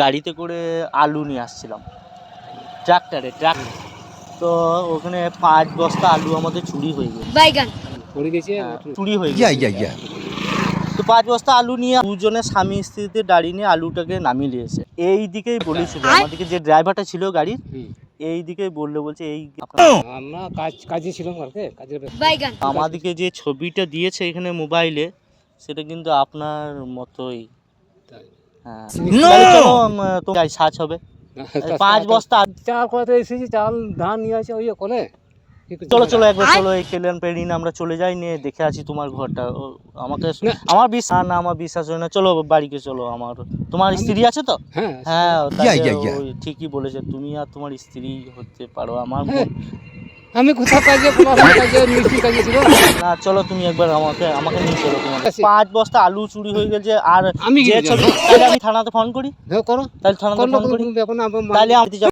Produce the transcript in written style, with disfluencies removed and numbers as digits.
গাড়িতে করে আলু নিয়ে আসছিলাম ট্রাক্টর তো ওখানে 5 বস্তা আলু আমাদের চুরি হয়ে গেছে। চুরি হয়ে গেছে। তো 5 বস্তা আলু নিয়ে দুজনে স্বামী স্ত্রীতে দাঁড়িয়ে নিয়ে আলুটাকে নামিয়ে নিয়েছে। এই দিকেই বলেছিল আমাদেরকে, যে ড্রাইভারটা ছিল গাড়ির, এই দিকেই বলছে এই আমরা কাজে ছিলাম আমাদেরকে যে ছবিটা দিয়েছে এখানে মোবাইলে, সেটা কিন্তু আপনার মতোই। হ্যাঁ, চলো তোমার সার্চ হবে। 5 বস্তা চাল করাতে এসেছি, চাল ধান নিয়ে আসে ওই কোলে। চলো একবার চলো, এই কেলিয়ান পেরিন আমরা চলে যাই, নিয়ে দেখে আছি তোমার ঘরটা। আমাকে আমার বিশ্বাস না, আমার বিশ্বাস হয় না। চলো বাড়িকে চলো। তোমার স্ত্রী আছে তো? হ্যাঁ, ওই ঠিকই বলেছে, তুমি আর তোমার স্ত্রী হতে পারো। আমি কোথাও কাজে মিষ্টি কাজে ছিল না, চলো তুমি একবার আমাকে নিয়ে চলো। তোমার 5 বস্তা আলু চুরি হয়ে গেছে। আর আমি যে ছবি, তাহলে আমি থানাতে ফোন করি। করো, তাহলে থানাতে ফোন করি, তাহলে আমি